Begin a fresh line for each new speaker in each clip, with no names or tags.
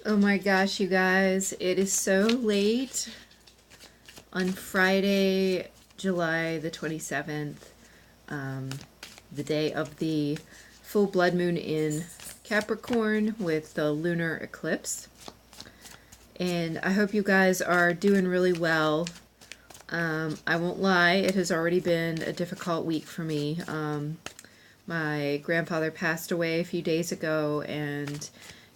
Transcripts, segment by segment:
Oh my gosh, you guys, it is so late on Friday, July the 27th, um, the day of the full blood moon in Capricorn with the lunar eclipse. And I hope you guys are doing really well. I won't lie, it has already been a difficult week for me. My grandfather passed away a few days ago, and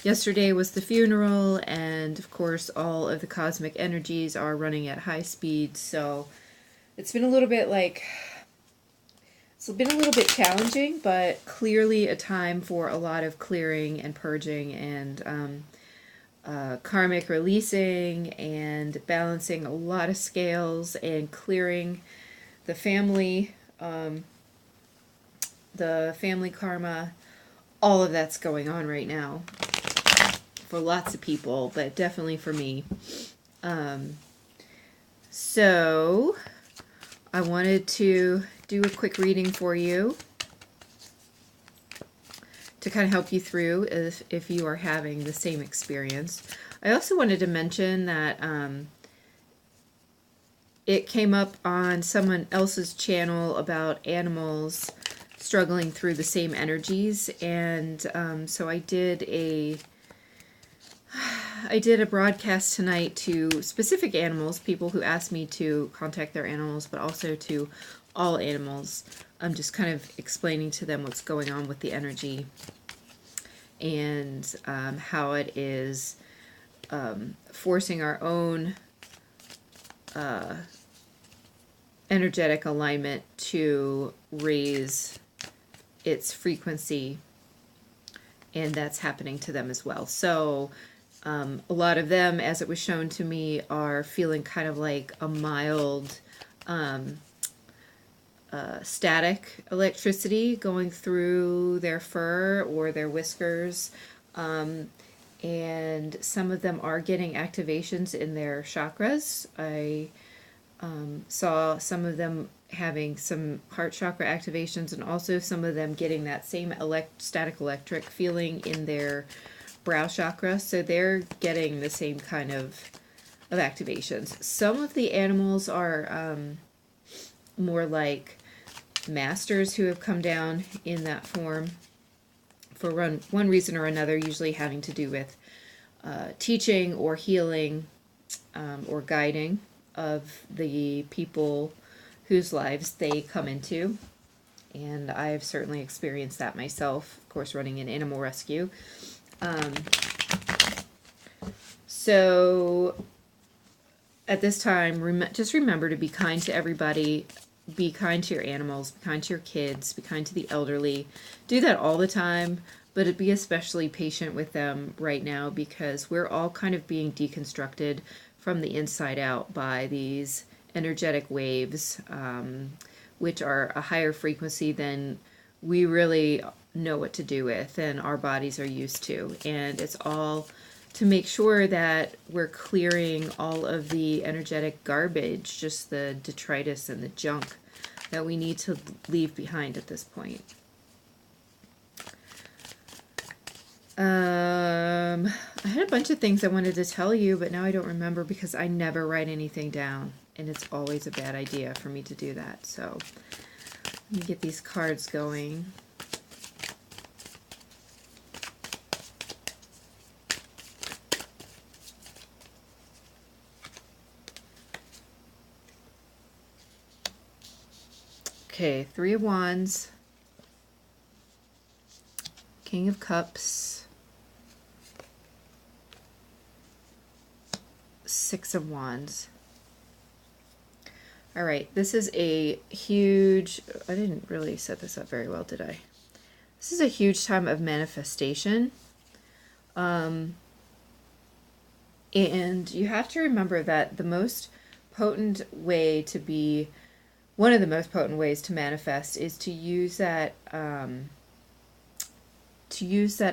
yesterday was the funeral, and of course all of the cosmic energies are running at high speed, so it's been a little bit challenging, but clearly a time for a lot of clearing and purging and karmic releasing and balancing a lot of scales and clearing the family karma. All of that's going on right now for lots of people, but definitely for me. So I wanted to do a quick reading for you to kind of help you through if you are having the same experience. I also wanted to mention that it came up on someone else's channel about animals struggling through the same energies, and so I did a broadcast tonight to specific animals, people who asked me to contact their animals, but also to all animals. I'm just kind of explaining to them what's going on with the energy and how it is forcing our own energetic alignment to raise its frequency, and that's happening to them as well. So a lot of them, as it was shown to me, are feeling kind of like a mild static electricity going through their fur or their whiskers. And some of them are getting activations in their chakras. I saw some of them having some heart chakra activations, and also some of them getting that same static electric feeling in their brow chakra. So they're getting the same kind of activations. Some of the animals are more like masters who have come down in that form for one reason or another, usually having to do with teaching or healing or guiding of the people whose lives they come into. And I've certainly experienced that myself, of course, running an animal rescue. So at this time, just remember to be kind to everybody. Be kind to your animals, be kind to your kids, be kind to the elderly. Do that all the time, but be especially patient with them right now, because we're all kind of being deconstructed from the inside out by these energetic waves, which are a higher frequency than we really know what to do with and our bodies are used to. And it's all to make sure that we're clearing all of the energetic garbage, just the detritus and the junk that we need to leave behind at this point. I had a bunch of things I wanted to tell you, but now I don't remember because I never write anything down, and it's always a bad idea for me to do that. So let me get these cards going. Okay, Three of Wands, King of Cups, Six of Wands. All right, this is a huge, I didn't really set this up very well, did I? This is a huge time of manifestation. And you have to remember that the most potent way to be, one of the most potent ways to manifest is to use that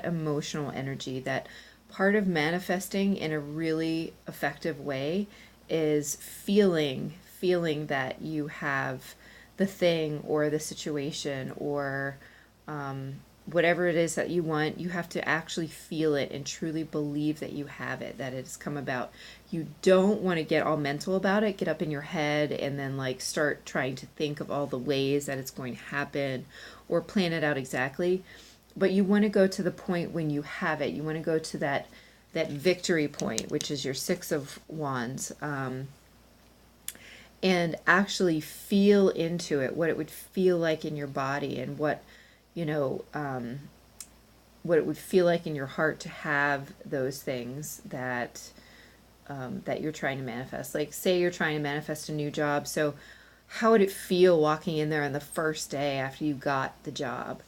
emotional energy. That part of manifesting in a really effective way is feeling that you have the thing or the situation or whatever it is that you want, you have to actually feel it and truly believe that you have it, that it's come about. You don't want to get all mental about it, get up in your head and then like start trying to think of all the ways that it's going to happen or plan it out exactly. But you want to go to the point when you have it. You want to go to that victory point, which is your Six of Wands, and actually feel into it, what it would feel like in your body, and what, you know, what it would feel like in your heart to have those things that that you're trying to manifest. Like, say you're trying to manifest a new job. So how would it feel walking in there on the first day after you got the job?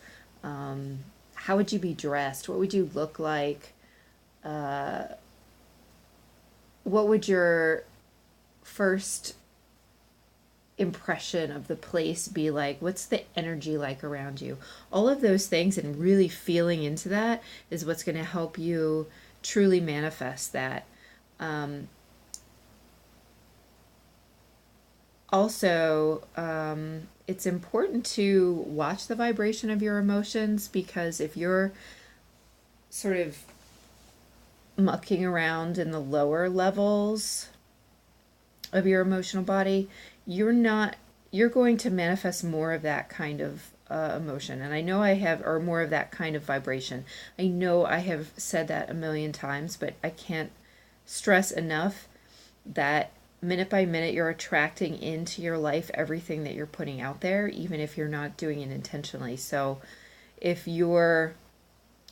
How would you be dressed? What would you look like? What would your first impression of the place be like? What's the energy like around you? All of those things, and really feeling into that is what's going to help you truly manifest that. Also, it's important to watch the vibration of your emotions, because if you're sort of mucking around in the lower levels of your emotional body, you're going to manifest more of that kind of emotion. And I know I have, or more of that kind of vibration. I know I have said that a million times, but I can't stress enough that minute by minute you're attracting into your life everything that you're putting out there, even if you're not doing it intentionally. So if you're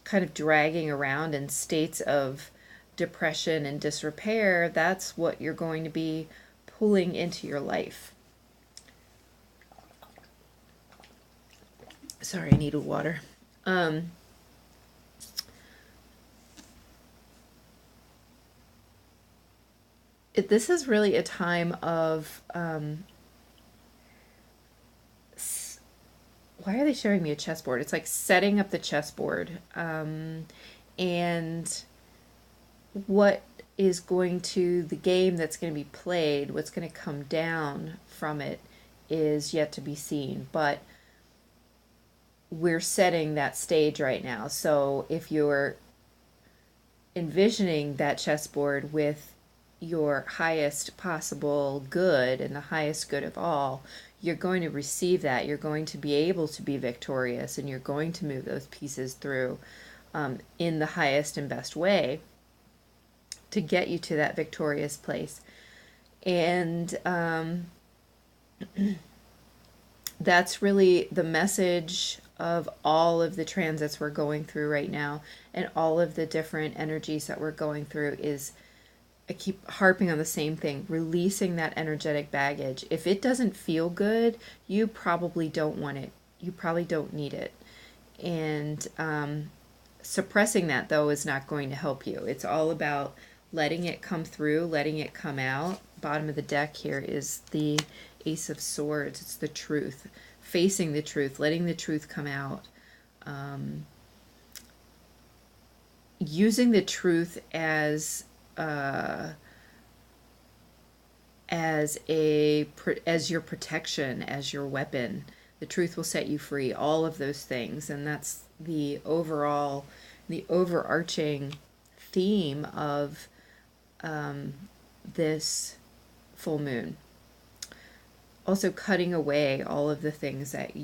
kind of dragging around in states of depression and disrepair, that's what you're going to be pulling into your life. Sorry, I need water. This is really a time of why are they showing me a chessboard? It's like setting up the chessboard, and what is going to, the game that's going to be played, what's going to come down from it is yet to be seen. But we're setting that stage right now. So if you're envisioning that chessboard with your highest possible good and the highest good of all, you're going to receive that. You're going to be able to be victorious, and you're going to move those pieces through in the highest and best way to get you to that victorious place. And that's really the message of all of the transits we're going through right now, and all of the different energies that we're going through. Is, I keep harping on the same thing, releasing that energetic baggage. If it doesn't feel good, you probably don't want it. You probably don't need it. And suppressing that, though, is not going to help you. It's all about letting it come through, letting it come out. Bottom of the deck here is the Ace of Swords. It's the truth. Facing the truth, letting the truth come out. Using the truth as your protection, as your weapon. The truth will set you free. All of those things, and that's the overarching theme of this full moon. Also, cutting away all of the things that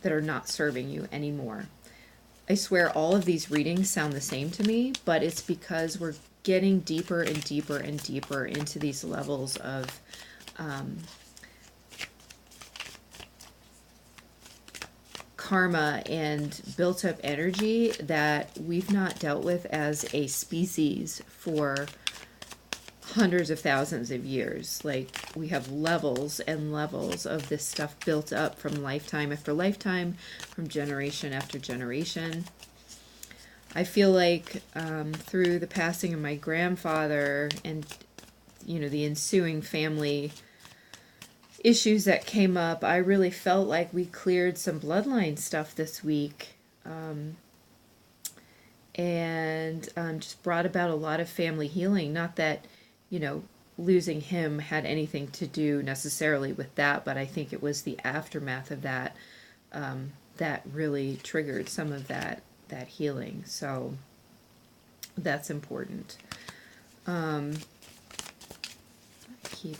are not serving you anymore. I swear all of these readings sound the same to me, but it's because we're getting deeper and deeper and deeper into these levels of karma and built up energy that we've not dealt with as a species for hundreds of thousands of years. Like, we have levels and levels of this stuff built up from lifetime after lifetime, from generation after generation. I feel like through the passing of my grandfather and, the ensuing family issues that came up, I really felt like we cleared some bloodline stuff this week, and just brought about a lot of family healing. Not that, losing him had anything to do necessarily with that, but I think it was the aftermath of that that really triggered some of that healing. So that's important. Keep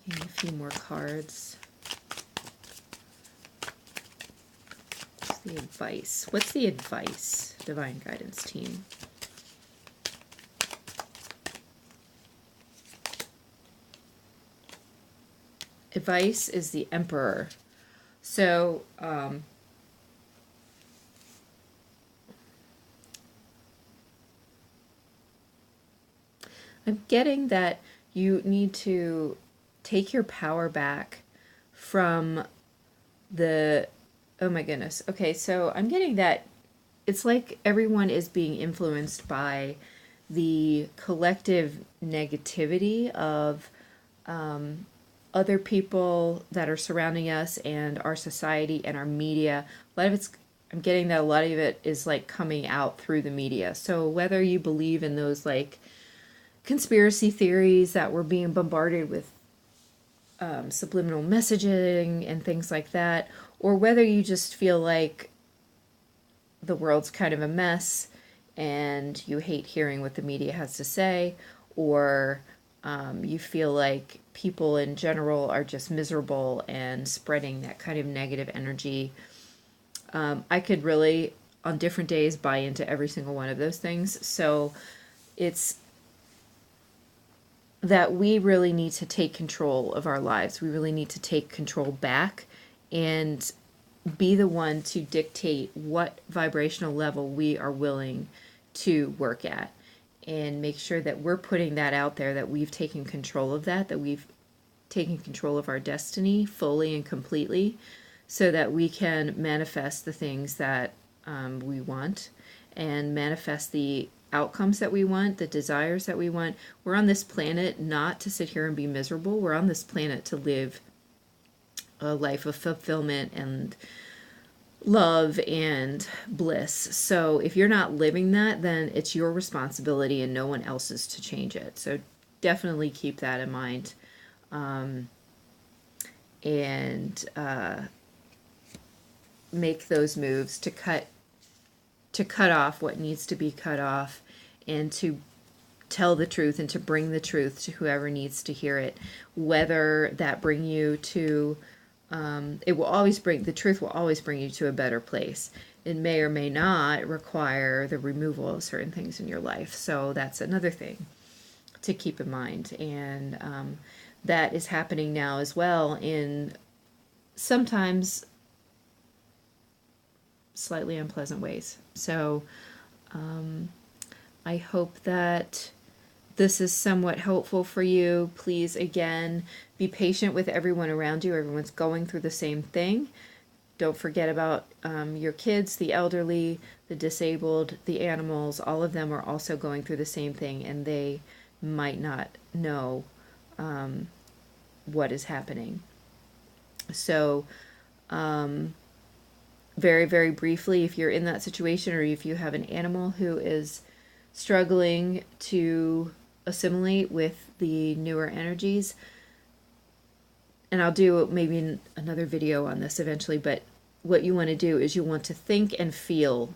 getting a few more cards. What's the advice? What's the advice, Divine Guidance team? Advice is the Emperor. So, I'm getting that you need to take your power back from the, oh my goodness. Okay, so I'm getting that it's like everyone is being influenced by the collective negativity of other people that are surrounding us and our society and our media. A lot of it's, I'm getting that a lot of it is like coming out through the media. So whether you believe in those like conspiracy theories that we're being bombarded with subliminal messaging and things like that, or whether you just feel like the world's kind of a mess and you hate hearing what the media has to say, or you feel like people in general are just miserable and spreading that kind of negative energy. I could really, on different days, buy into every single one of those things. So it's that we really need to take control of our lives. We really need to take control back and be the one to dictate what vibrational level we are willing to work at, and make sure that we're putting that out there, that we've taken control of that we've taken control of our destiny fully and completely, so that we can manifest the things that we want and manifest the outcomes that we want, the desires that we want. We're on this planet not to sit here and be miserable. We're on this planet to live a life of fulfillment and love and bliss. So if you're not living that, then it's your responsibility and no one else's to change it. So definitely keep that in mind. And make those moves to cut off what needs to be cut off, and to tell the truth and to bring the truth to whoever needs to hear it. Whether that bring you to, the truth will always bring you to a better place. It may or may not require the removal of certain things in your life. So that's another thing to keep in mind. And that is happening now as well, in sometimes slightly unpleasant ways. So I hope that this is somewhat helpful for you. Please, again, be patient with everyone around you. Everyone's going through the same thing. Don't forget about your kids, the elderly, the disabled, the animals. All of them are also going through the same thing, and they might not know what is happening. So very, very briefly, if you're in that situation, or if you have an animal who is struggling to assimilate with the newer energies, and I'll do maybe another video on this eventually, but what you want to do is you want to think and feel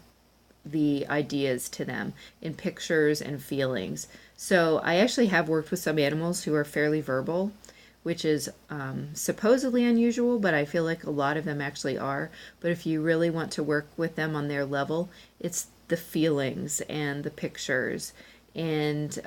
the ideas to them in pictures and feelings. So I actually have worked with some animals who are fairly verbal, which is supposedly unusual, but I feel like a lot of them actually are. But if you really want to work with them on their level, it's the feelings and the pictures, and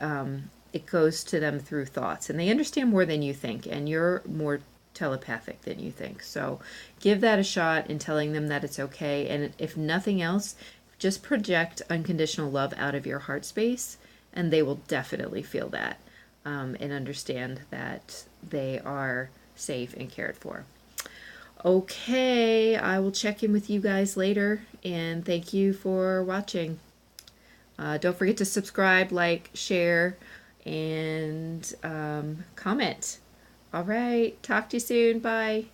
it goes to them through thoughts, and they understand more than you think, and you're more telepathic than you think. So give that a shot in telling them that it's okay, and if nothing else, just project unconditional love out of your heart space, and they will definitely feel that and understand that they are safe and cared for. Okay, I will check in with you guys later, and thank you for watching. Don't forget to subscribe, like, share, and comment. All right, talk to you soon. Bye.